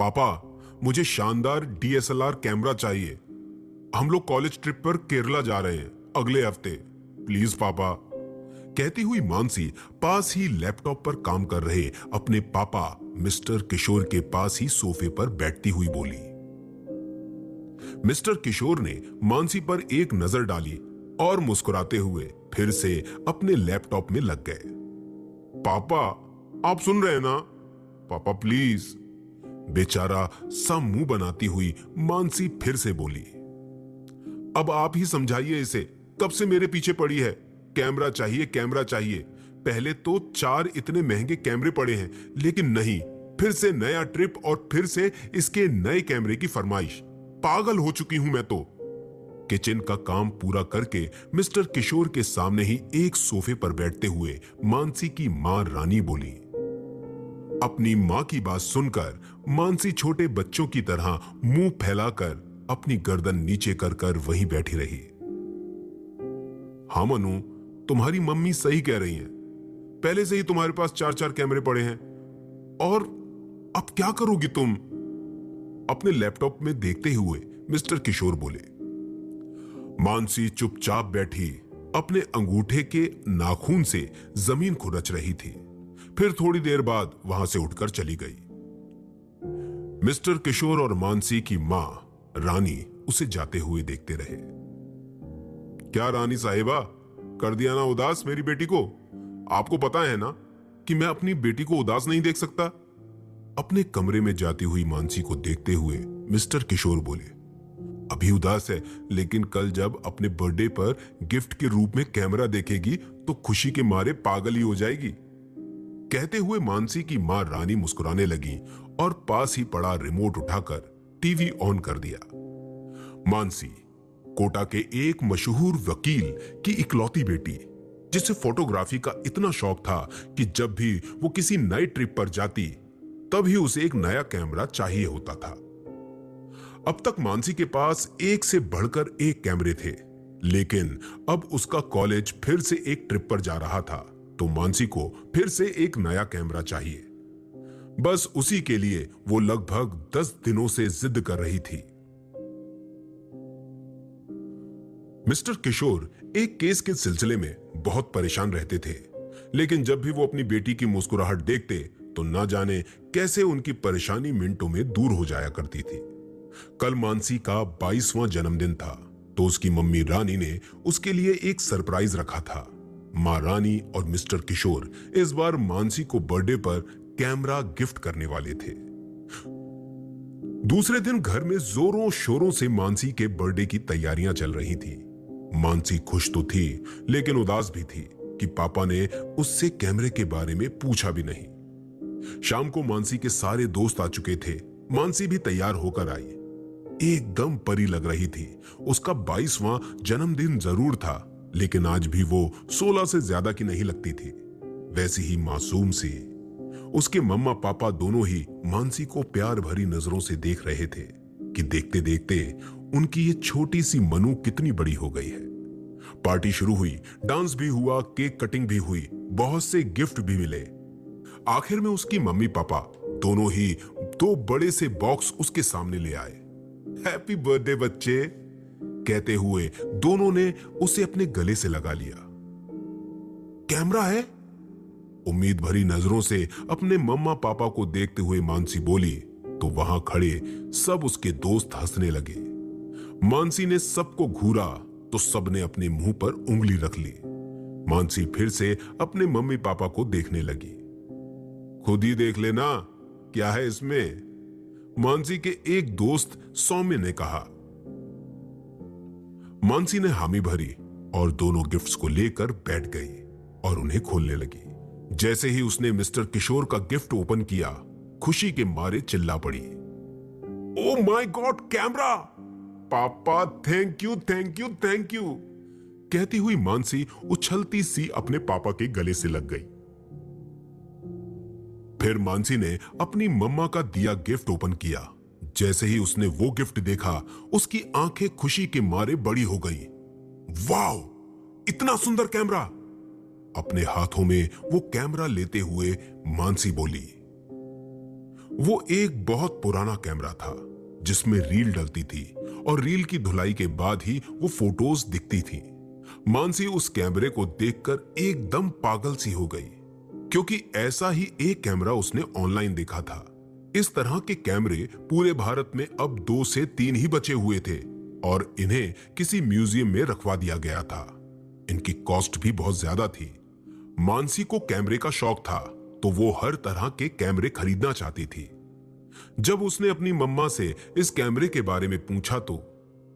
पापा, मुझे शानदार डीएसएलआर कैमरा चाहिए। हम लोग कॉलेज ट्रिप पर केरला जा रहे हैं अगले हफ्ते। प्लीज पापा। कहती हुई मानसी पास ही लैपटॉप पर काम कर रहे अपने पापा मिस्टर किशोर के पास ही सोफे पर बैठती हुई बोली। मिस्टर किशोर ने मानसी पर एक नजर डाली और मुस्कुराते हुए फिर से अपने लैपटॉप में लग गए। पापा, आप सुन रहे हैं ना? पापा प्लीज। बेचारा सा मुंह बनाती हुई मानसी फिर से बोली। अब आप ही समझाइए इसे, कब से मेरे पीछे पड़ी है। कैमरा चाहिए, कैमरा चाहिए। पहले तो 4 इतने महंगे कैमरे पड़े हैं, लेकिन नहीं, फिर से नया ट्रिप और फिर से इसके नए कैमरे की फरमाइश। पागल हो चुकी हूं मैं तो। किचन का काम पूरा करके मिस्टर किशोर के सामने ही एक सोफे पर बैठते हुए मानसी की मां रानी बोली। अपनी मां की बात सुनकर मानसी छोटे बच्चों की तरह मुंह फैलाकर अपनी गर्दन नीचे कर कर वहीं बैठी रही। हाँ मनु, तुम्हारी मम्मी सही कह रही हैं। पहले से ही तुम्हारे पास 4-4 कैमरे पड़े हैं, और अब क्या करोगी तुम? अपने लैपटॉप में देखते हुए मिस्टर किशोर बोले। मानसी चुपचाप बैठी अपने अंगूठे के नाखून से जमीन को रच रही थी। फिर थोड़ी देर बाद वहां से उठकर चली गई। मिस्टर किशोर और मानसी की मां रानी उसे जाते हुए देखते रहे। क्या रानी साहिबा, कर दिया ना उदास मेरी बेटी को? आपको पता है ना कि मैं अपनी बेटी को उदास नहीं देख सकता। अपने कमरे में जाती हुई मानसी को देखते हुए मिस्टर किशोर बोले। अभी उदास है, लेकिन कल जब अपने बर्थडे पर गिफ्ट के रूप में कैमरा देखेगी तो खुशी के मारे पागल ही हो जाएगी। कहते हुए मानसी की मां रानी मुस्कुराने लगी और पास ही पड़ा रिमोट उठाकर टीवी ऑन कर दिया। मानसी कोटा के एक मशहूर वकील की इकलौती बेटी, जिसे फोटोग्राफी का इतना शौक था कि जब भी वो किसी नई ट्रिप पर जाती तभी उसे एक नया कैमरा चाहिए होता था। अब तक मानसी के पास एक से बढ़कर एक कैमरे थे, लेकिन अब उसका कॉलेज फिर से एक ट्रिप पर जा रहा था तो मानसी को फिर से एक नया कैमरा चाहिए। बस उसी के लिए वो लगभग 10 दिनों से जिद कर रही थी। मिस्टर किशोर एक केस के सिलसिले में बहुत परेशान रहते थे, लेकिन जब भी वो अपनी बेटी की मुस्कुराहट देखते तो ना जाने कैसे उनकी परेशानी मिनटों में दूर हो जाया करती थी। कल मानसी का 22वां जन्मदिन था तो उसकी मम्मी रानी ने उसके लिए एक सरप्राइज रखा था। मां रानी और मिस्टर किशोर इस बार मानसी को बर्थडे पर कैमरा गिफ्ट करने वाले थे। दूसरे दिन घर में जोरों शोरों से मानसी के बर्थडे की तैयारियां चल रही थी। मानसी खुश तो थी, लेकिन उदास भी थी कि पापा ने उससे कैमरे के बारे में पूछा भी नहीं। शाम को मानसी के सारे दोस्त आ चुके थे। मानसी भी तैयार होकर आई। एकदम परी लग रही थी। उसका 22वां जन्मदिन जरूर था, लेकिन आज भी वो 16 से ज्यादा की नहीं लगती थी। वैसी ही मासूम सी। उसके मम्मा पापा दोनों ही मानसी को प्यार भरी नजरों से देख रहे थे कि देखते देखते उनकी ये छोटी सी मनु कितनी बड़ी हो गई है। पार्टी शुरू हुई, डांस भी हुआ, केक कटिंग भी हुई, बहुत से गिफ्ट भी मिले। आखिर में उसकी मम्मी पापा दोनों ही 2 बड़े से बॉक्स उसके सामने ले आए। हैप्पी बर्थडे बच्चे, कहते हुए दोनों ने उसे अपने गले से लगा लिया। कैमरा है? उम्मीद भरी नजरों से अपने मम्मा पापा को देखते हुए मानसी बोली तो वहां खड़े सब उसके दोस्त हंसने लगे। मानसी ने सबको घूरा तो सबने अपने मुंह पर उंगली रख ली। मानसी फिर से अपने मम्मी पापा को देखने लगी। खुद ही देख लेना क्या है इसमें, मानसी के एक दोस्त सौम्य ने कहा। मानसी ने हामी भरी और दोनों गिफ्ट्स को लेकर बैठ गई और उन्हें खोलने लगी। जैसे ही उसने मिस्टर किशोर का गिफ्ट ओपन किया, खुशी के मारे चिल्ला पड़ी। Oh my god, camera! पापा thank you thank you thank you, कहती हुई मानसी उछलती सी अपने पापा के गले से लग गई। फिर मानसी ने अपनी मम्मा का दिया गिफ्ट ओपन किया। जैसे ही उसने वो गिफ्ट देखा, उसकी आंखें खुशी के मारे बड़ी हो गईं। वाओ, इतना सुंदर कैमरा! अपने हाथों में वो कैमरा लेते हुए मानसी बोली। वो एक बहुत पुराना कैमरा था जिसमें रील डलती थी और रील की धुलाई के बाद ही वो फोटोज दिखती थी। मानसी उस कैमरे को देखकर एकदम पागल सी हो गई, क्योंकि ऐसा ही एक कैमरा उसने ऑनलाइन देखा था। इस तरह के कैमरे पूरे भारत में अब 2 से 3 ही बचे हुए थे और इन्हें किसी म्यूजियम में रखवा दिया गया था। इनकी कॉस्ट भी बहुत ज्यादा थी। मानसी को कैमरे का शौक था तो वो हर तरह के कैमरे खरीदना चाहती थी। जब उसने अपनी मम्मा से इस कैमरे के बारे में पूछा तो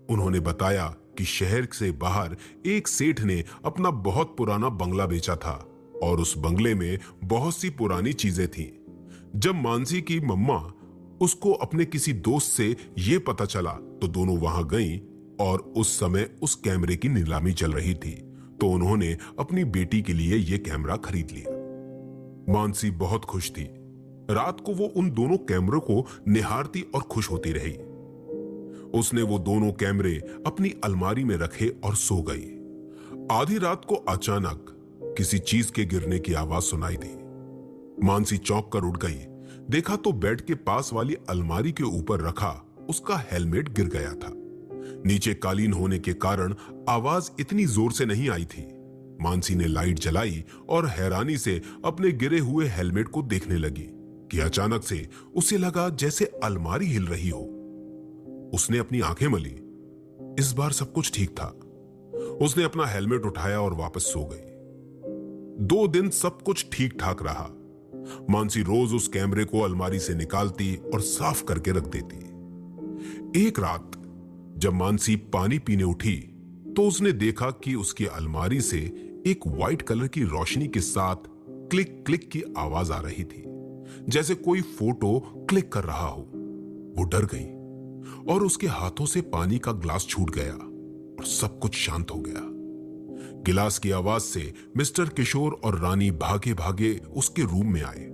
उन्होंने बताया कि शहर से बाहर एक सेठ ने अपना बहुत पुराना बंगला बेचा था और उस बंगले में बहुत सी पुरानी चीजें थीं। जब मानसी की मम्मा उसको अपने किसी दोस्त से यह पता चला तो दोनों वहां गईं और उस समय उस कैमरे की नीलामी चल रही थी, तो उन्होंने अपनी बेटी के लिए यह कैमरा खरीद लिया। मानसी बहुत खुश थी। रात को वो उन दोनों कैमरों को निहारती और खुश होती रही। उसने वो दोनों कैमरे अपनी अलमारी में रखे और सो गई। आधी रात को अचानक किसी चीज के गिरने की आवाज सुनाई दी। मानसी चौंक कर उठ गई। देखा तो बेड के पास वाली अलमारी के ऊपर रखा उसका हेलमेट गिर गया था। नीचे कालीन होने के कारण आवाज इतनी जोर से नहीं आई थी। मानसी ने लाइट जलाई और हैरानी से अपने गिरे हुए हेलमेट को देखने लगी कि अचानक से उसे लगा जैसे अलमारी हिल रही हो। उसने अपनी आंखें मली। इस बार सब कुछ ठीक था। उसने अपना हेलमेट उठाया और वापस सो गई। 2 दिन सब कुछ ठीक ठाक रहा। मानसी रोज उस कैमरे को अलमारी से निकालती और साफ करके रख देती। एक रात जब मानसी पानी पीने उठी तो उसने देखा कि उसकी अलमारी से एक व्हाइट कलर की रोशनी के साथ क्लिक क्लिक की आवाज आ रही थी, जैसे कोई फोटो क्लिक कर रहा हो। वो डर गई और उसके हाथों से पानी का ग्लास छूट गया और सब कुछ शांत हो गया। गिलास की आवाज से मिस्टर किशोर और रानी भागे भागे उसके रूम में आए।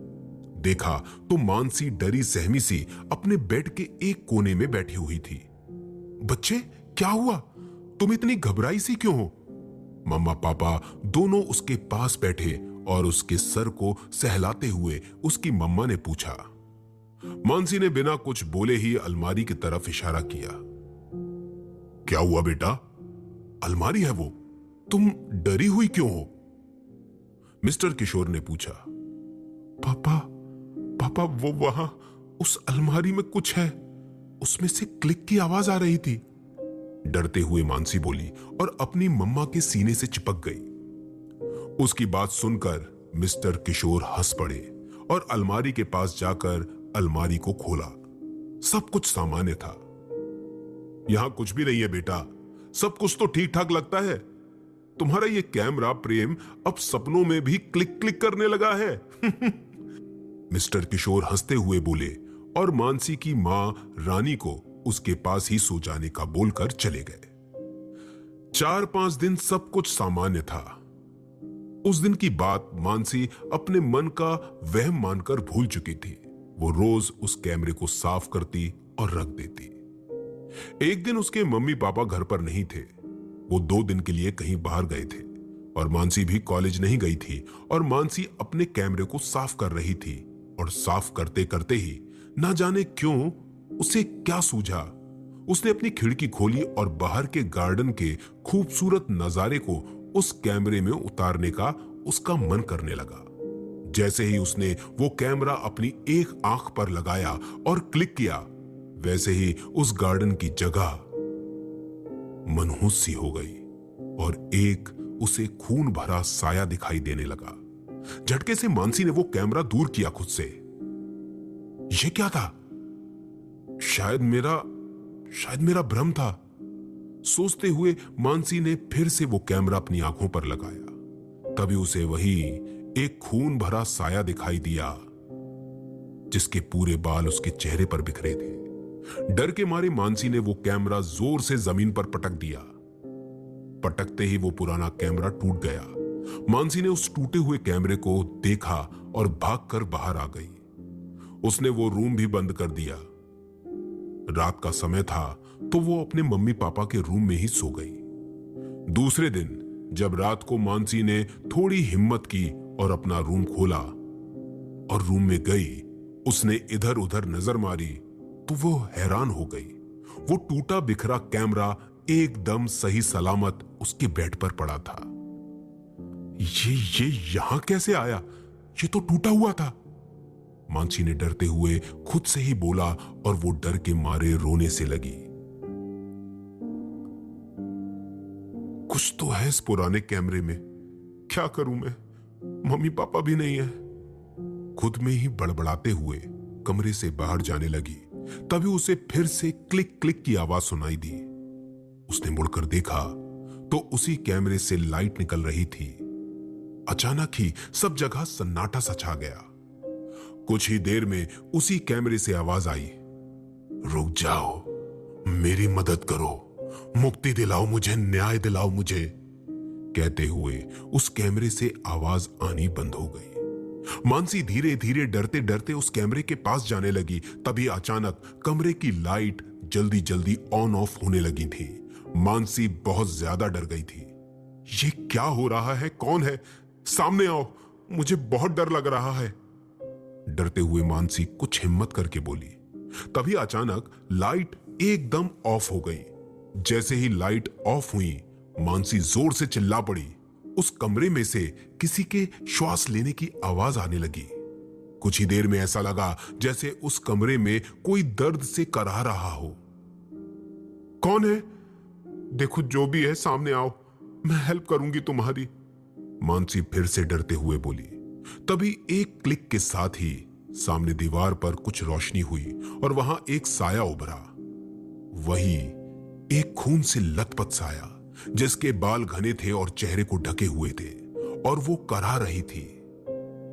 देखा तो मानसी डरी सहमी सी अपने बेड के एक कोने में बैठी हुई थी। बच्चे, क्या हुआ? तुम इतनी घबराई सी क्यों हो? मम्मा पापा दोनों उसके पास बैठे और उसके सर को सहलाते हुए उसकी मम्मा ने पूछा। मानसी ने बिना कुछ बोले ही अलमारी की तरफ इशारा किया। क्या हुआ बेटा? अलमारी है वो, तुम डरी हुई क्यों हो? मिस्टर किशोर ने पूछा। पापा पापा वो वहां उस अलमारी में कुछ है, उसमें से क्लिक की आवाज आ रही थी, डरते हुए मानसी बोली और अपनी मम्मा के सीने से चिपक गई। उसकी बात सुनकर मिस्टर किशोर हंस पड़े और अलमारी के पास जाकर अलमारी को खोला। सब कुछ सामान्य था। यहां कुछ भी नहीं है बेटा, सब कुछ तो ठीक ठाक लगता है। तुम्हारा ये कैमरा प्रेम अब सपनों में भी क्लिक क्लिक करने लगा है। मिस्टर किशोर हंसते हुए बोले और मानसी की मां रानी को उसके पास ही सो जाने का बोलकर चले गए। 4-5 दिन सब कुछ सामान्य था। उस दिन की बात मानसी अपने मन का वहम मानकर भूल चुकी थी। वो रोज उस कैमरे को साफ करती और रख देती। एक दिन उसके मम्मी पापा घर पर नहीं थे। वो 2 दिन के लिए कहीं बाहर गए थे और मानसी भी कॉलेज नहीं गई थी और मानसी अपने कैमरे को साफ कर रही थी और साफ करते करते ही ना जाने क्यों उसे क्या सूझा। उसने अपनी खिड़की खोली और बाहर के गार्डन के खूबसूरत नजारे को उस कैमरे में उतारने का उसका मन करने लगा। जैसे ही उसने वो कैमरा अपनी एक आंख पर लगाया और क्लिक किया, वैसे ही उस गार्डन की जगह मनहूस सी हो गई और एक उसे खून भरा साया दिखाई देने लगा। झटके से मानसी ने वो कैमरा दूर किया खुद से। यह क्या था? शायद मेरा भ्रम था, सोचते हुए मानसी ने फिर से वो कैमरा अपनी आंखों पर लगाया। तभी उसे वही एक खून भरा साया दिखाई दिया, जिसके पूरे बाल उसके चेहरे पर बिखरे थे। डर के मारे मानसी ने वो कैमरा जोर से जमीन पर पटक दिया। पटकते ही वो पुराना कैमरा टूट गया। मानसी ने उस टूटे हुए कैमरे को देखा और भागकर बाहर आ गई। उसने वो रूम भी बंद कर दिया। रात का समय था तो वो अपने मम्मी पापा के रूम में ही सो गई। दूसरे दिन जब रात को मानसी ने थोड़ी हिम्मत की और अपना रूम खोला और रूम में गई उसने इधर उधर नजर मारी तो वो हैरान हो गई। वो टूटा बिखरा कैमरा एकदम सही सलामत उसके बेड पर पड़ा था। ये यहां कैसे आया? ये तो टूटा हुआ था, मानसी ने डरते हुए खुद से ही बोला और वो डर के मारे रोने से लगी। कुछ तो है इस पुराने कैमरे में, क्या करूं मैं? मम्मी पापा भी नहीं है। खुद में ही बड़बड़ाते हुए कमरे से बाहर जाने लगी। तभी उसे फिर से क्लिक क्लिक की आवाज सुनाई दी। उसने मुड़कर देखा तो उसी कैमरे से लाइट निकल रही थी। अचानक ही सब जगह सन्नाटा सा छा गया। कुछ ही देर में उसी कैमरे से आवाज आई, रुक जाओ, मेरी मदद करो, मुक्ति दिलाओ मुझे, न्याय दिलाओ मुझे। कहते हुए उस कैमरे से आवाज आनी बंद हो गई। मानसी धीरे धीरे डरते डरते उस कैमरे के पास जाने लगी। तभी अचानक कमरे की लाइट जल्दी जल्दी ऑन ऑफ होने लगी थी। मानसी बहुत ज्यादा डर गई थी। ये क्या हो रहा है? कौन है? सामने आओ, मुझे बहुत डर लग रहा है। डरते हुए मानसी कुछ हिम्मत करके बोली। तभी अचानक लाइट एकदम ऑफ हो गई। जैसे ही लाइट ऑफ हुई, मानसी जोर से चिल्ला पड़ी। उस कमरे में से किसी के श्वास लेने की आवाज आने लगी। कुछ ही देर में ऐसा लगा जैसे उस कमरे में कोई दर्द से कराह रहा हो। कौन है? देखो, जो भी है सामने आओ, मैं हेल्प करूंगी तुम्हारी, मानसी फिर से डरते हुए बोली। तभी एक क्लिक के साथ ही सामने दीवार पर कुछ रोशनी हुई और वहां एक साया उभरा। वही एक खून से लथपथ साया, जिसके बाल घने थे और चेहरे को ढके हुए थे, और वो कराह रही थी।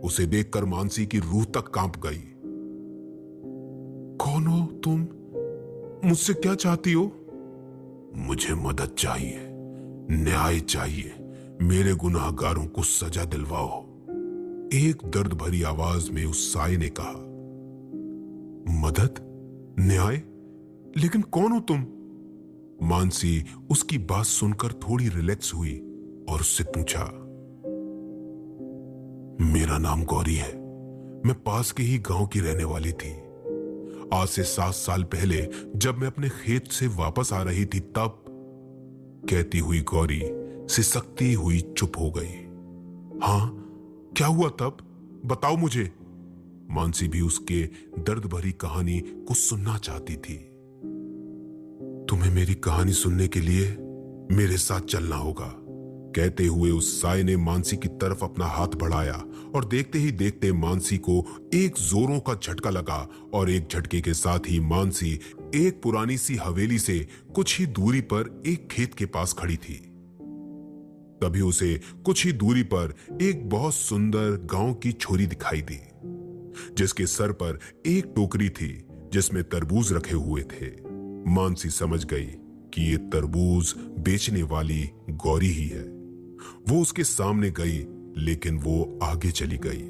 उसे देखकर मानसी की रूह तक कांप गई। कौन हो तुम? मुझसे क्या चाहती हो? मुझे मदद चाहिए, न्याय चाहिए, मेरे गुनाहगारों को सजा दिलवाओ, एक दर्द भरी आवाज में उस साये ने कहा। मदद? न्याय? लेकिन कौन हो तुम? मानसी उसकी बात सुनकर थोड़ी रिलैक्स हुई और उससे पूछा। मेरा नाम गौरी है, मैं पास के ही गांव की रहने वाली थी। आज से 7 साल पहले जब मैं अपने खेत से वापस आ रही थी तब, कहती हुई गौरी सिसकती हुई चुप हो गई। हां, क्या हुआ तब? बताओ मुझे। मानसी भी उसके दर्द भरी कहानी को सुनना चाहती थी। तुम्हें मेरी कहानी सुनने के लिए मेरे साथ चलना होगा, कहते हुए उस साये ने मानसी की तरफ अपना हाथ बढ़ाया और देखते ही देखते मानसी को एक जोरों का झटका लगा और एक झटके के साथ ही मानसी एक पुरानी सी हवेली से कुछ ही दूरी पर एक खेत के पास खड़ी थी। तभी उसे कुछ ही दूरी पर एक बहुत सुंदर गांव की छोरी दिखाई दी, जिसके सर पर एक टोकरी थी जिसमें तरबूज रखे हुए थे। मानसी समझ गई कि ये तरबूज बेचने वाली गौरी ही है। वो उसके सामने गई, लेकिन वो आगे चली गई।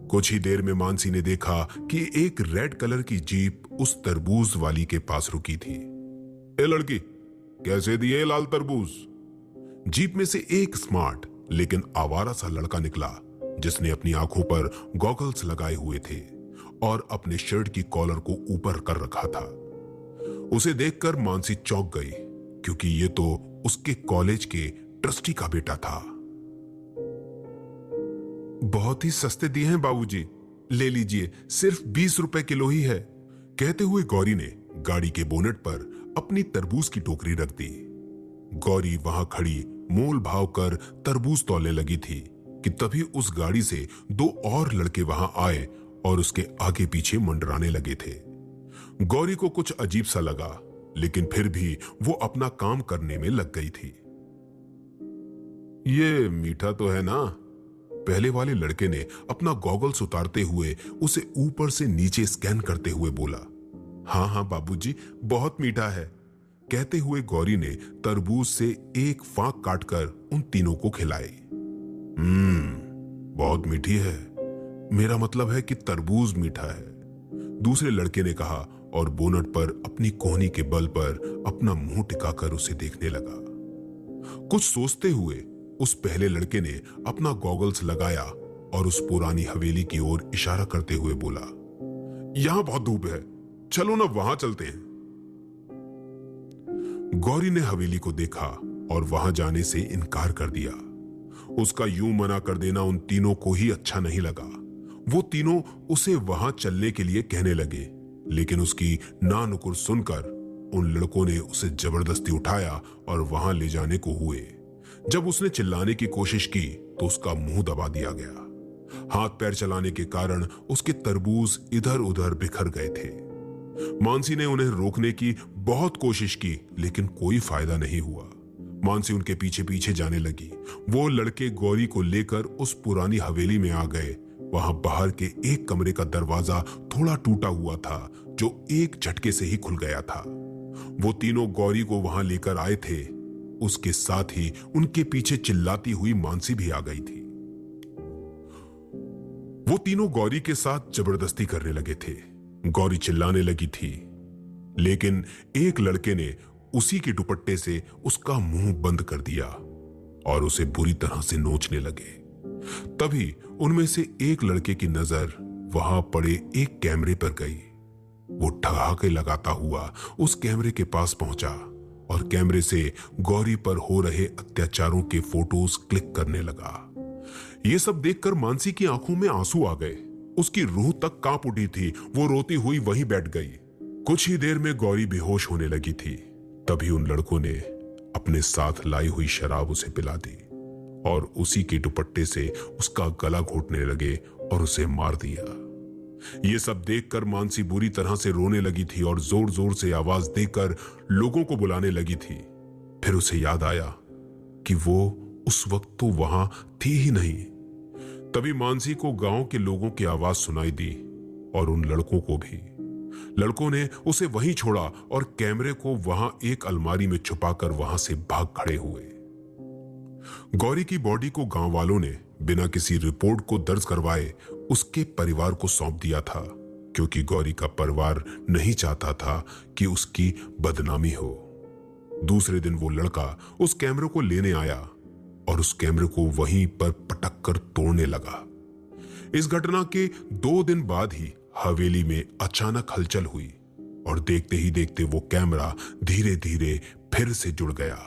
कुछ ही देर में मानसी ने देखा कि एक रेड कलर की जीप उस तरबूज वाली के पास रुकी थी। ए लड़की, कैसे दिए लाल तरबूज? जीप में से एक स्मार्ट लेकिन आवारा सा लड़का निकला, जिसने अपनी आंखों पर गॉगल्स लगाए हुए थे और अपने शर्ट की कॉलर को ऊपर कर रखा था। उसे देखकर मानसी चौंक गई, क्योंकि ये तो उसके कॉलेज के ट्रस्टी का बेटा था। बहुत ही सस्ते दिए हैं बाबूजी, ले लीजिए, सिर्फ 20 रुपए किलो ही है, कहते हुए गौरी ने गाड़ी के बोनेट पर अपनी तरबूज की टोकरी रख दी। गौरी वहां खड़ी मोल भाव कर तरबूज तौलने लगी थी कि तभी उस गाड़ी से 2 और लड़के वहां आए और उसके आगे पीछे मंडराने लगे थे। गौरी को कुछ अजीब सा लगा, लेकिन फिर भी वो अपना काम करने में लग गई थी। ये मीठा तो है ना? पहले वाले लड़के ने अपना गॉगल्स उतारते हुए उसे ऊपर से नीचे स्कैन करते हुए बोला। हाँ हाँ बाबूजी, बहुत मीठा है, कहते हुए गौरी ने तरबूज से एक फांक काटकर उन तीनों को खिलाई। बहुत मीठी है, मेरा मतलब है कि तरबूज मीठा है, दूसरे लड़के ने कहा और बोनट पर अपनी कोहनी के बल पर अपना मुंह टिकाकर उसे देखने लगा। कुछ सोचते हुए उस पहले लड़के ने अपना गॉगल्स लगाया और उस पुरानी हवेली की ओर इशारा करते हुए बोला, यहां बहुत धूप है, चलो ना वहां चलते हैं। गौरी ने हवेली को देखा और वहां जाने से इनकार कर दिया। उसका यूं मना कर देना उन तीनों को ही अच्छा नहीं लगा। वो तीनों उसे वहां चलने के लिए कहने लगे, लेकिन उसकी ना नुकुर सुनकर उन लड़कों ने उसे जबरदस्ती उठाया और वहां ले जाने को हुए। जब उसने चिल्लाने की कोशिश की तो उसका मुंह दबा दिया गया। हाथ पैर चलाने के कारण उसके तरबूज इधर उधर बिखर गए थे। मानसी ने उन्हें रोकने की बहुत कोशिश की, लेकिन कोई फायदा नहीं हुआ। मानसी उनके पीछे पीछे जाने लगी। वो लड़के गौरी को लेकर उस पुरानी हवेली में आ गए। वहां बाहर के एक कमरे का दरवाजा थोड़ा टूटा हुआ था, जो एक झटके से ही खुल गया था। वो तीनों गौरी को वहां लेकर आए थे। उसके साथ ही उनके पीछे चिल्लाती हुई मानसी भी आ गई थी। वो तीनों गौरी के साथ जबरदस्ती करने लगे थे। गौरी चिल्लाने लगी थी, लेकिन एक लड़के ने उसी के दुपट्टे से उसका मुंह बंद कर दिया और उसे बुरी तरह से नोचने लगे। तभी उनमें से एक लड़के की नजर वहां पड़े एक कैमरे पर गई। वो ठहाके लगाता हुआ उस कैमरे के पास पहुंचा और कैमरे से गौरी पर हो रहे अत्याचारों के फोटोज क्लिक करने लगा। ये सब देखकर मानसी की आंखों में आंसू आ गए। उसकी रूह तक कांप उठी थी। वो रोती हुई वहीं बैठ गई। कुछ ही देर में गौरी बेहोश होने लगी थी। तभी उन लड़कों ने अपने साथ लाई हुई शराब उसे पिला दी और उसी के दुपट्टे से उसका गला घोटने लगे और उसे मार दिया। ये सब देखकर मानसी बुरी तरह से रोने लगी थी और जोर जोर से आवाज देकर लोगों को बुलाने लगी थी। फिर उसे याद आया कि वो उस वक्त तो वहां थी ही नहीं। तभी मानसी को गांव के लोगों की आवाज सुनाई दी और उन लड़कों को भी। लड़कों ने उसे वहीं छोड़ा और कैमरे को वहां एक अलमारी में छुपाकर वहां से भाग खड़े हुए। गौरी की बॉडी को गांव वालों ने बिना किसी रिपोर्ट को दर्ज करवाए उसके परिवार को सौंप दिया था, क्योंकि गौरी का परिवार नहीं चाहता था कि उसकी बदनामी हो। दूसरे दिन वो लड़का उस कैमरे को लेने आया और उस कैमरे को वहीं पर पटक कर तोड़ने लगा। इस घटना के 2 दिन बाद ही हवेली में अचानक हलचल हुई और देखते ही देखते वो कैमरा धीरे धीरे फिर से जुड़ गया।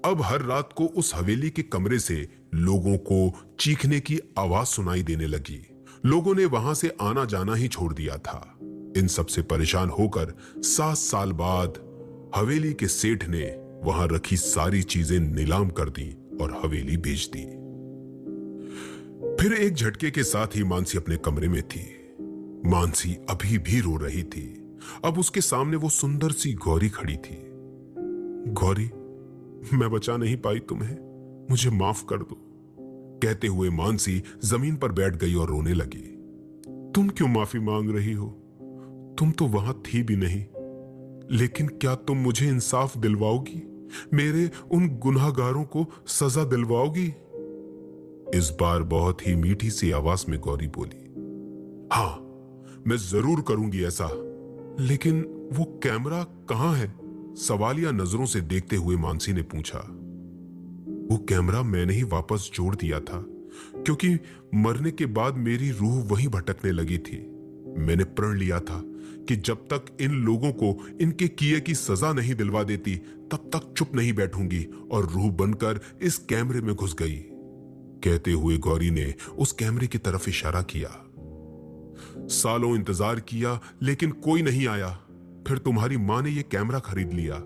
अब हर रात को उस हवेली के कमरे से लोगों को चीखने की आवाज सुनाई देने लगी। लोगों ने वहां से आना जाना ही छोड़ दिया था। इन सब से परेशान होकर 7 साल बाद हवेली के सेठ ने वहां रखी सारी चीजें नीलाम कर दी और हवेली बेच दी। फिर एक झटके के साथ ही मानसी अपने कमरे में थी। मानसी अभी भी रो रही थी। अब उसके सामने वो सुंदर सी गौरी खड़ी थी। गौरी, मैं बचा नहीं पाई तुम्हें, मुझे माफ कर दो, कहते हुए मानसी जमीन पर बैठ गई और रोने लगी। तुम क्यों माफी मांग रही हो? तुम तो वहां थी भी नहीं। लेकिन क्या तुम मुझे इंसाफ दिलवाओगी? मेरे उन गुनाहगारों को सजा दिलवाओगी? इस बार बहुत ही मीठी सी आवाज में गौरी बोली, हाँ, मैं जरूर करूंगी ऐसा। लेकिन वो कैमरा कहां है? सवालिया नजरों से देखते हुए मानसी ने पूछा। वो कैमरा मैंने ही वापस जोड़ दिया था, क्योंकि मरने के बाद मेरी रूह वहीं भटकने लगी थी। मैंने प्रण लिया था कि जब तक इन लोगों को इनके किए की सजा नहीं दिलवा देती, तब तक चुप नहीं बैठूंगी, और रूह बनकर इस कैमरे में घुस गई। कहते हुए गौरी ने उस कैमरे की तरफ इशारा किया। सालों इंतजार किया, लेकिन कोई नहीं आया। फिर तुम्हारी मां ने यह कैमरा खरीद लिया।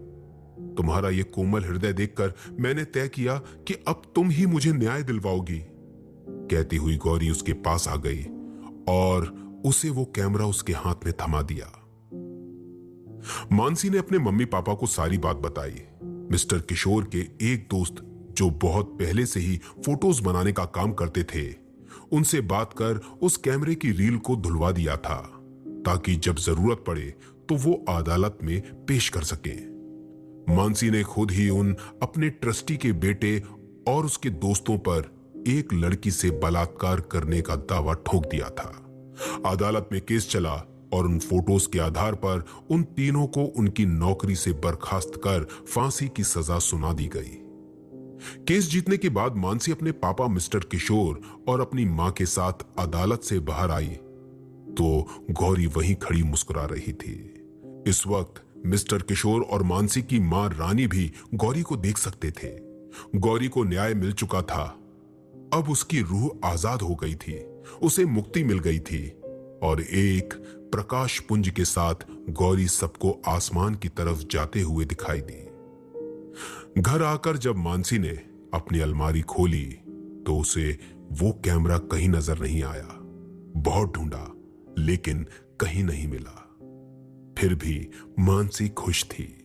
तुम्हारा यह कोमल हृदय देखकर मैंने तय किया कि अब तुम ही मुझे न्याय दिलवाओगी। कहती हुई गौरी उसके पास आ गई और उसे वो कैमरा उसके हाथ में थमा दिया। मानसी ने अपने मम्मी पापा को सारी बात बताई। मिस्टर किशोर के एक दोस्त, जो बहुत पहले से ही फोटोज बनाने का काम करते थे, उनसे बात कर उस कैमरे की रील को धुलवा दिया था, ताकि जब जरूरत पड़े तो वो अदालत में पेश कर सके। मानसी ने खुद ही उन अपने ट्रस्टी के बेटे और उसके दोस्तों पर एक लड़की से बलात्कार करने का दावा ठोक दिया था। अदालत में केस चला और उन फोटोज के आधार पर उन तीनों को उनकी नौकरी से बर्खास्त कर फांसी की सजा सुना दी गई। केस जीतने के बाद मानसी अपने पापा मिस्टर किशोर और अपनी मां के साथ अदालत से बाहर आई तो गौरी वहीं खड़ी मुस्कुरा रही थी। इस वक्त मिस्टर किशोर और मानसी की मां रानी भी गौरी को देख सकते थे। गौरी को न्याय मिल चुका था। अब उसकी रूह आजाद हो गई थी, उसे मुक्ति मिल गई थी और एक प्रकाश पुंज के साथ गौरी सबको आसमान की तरफ जाते हुए दिखाई दी। घर आकर जब मानसी ने अपनी अलमारी खोली तो उसे वो कैमरा कहीं नजर नहीं आया। बहुत ढूंढा लेकिन कहीं नहीं मिला। फिर भी मानसी खुश थी।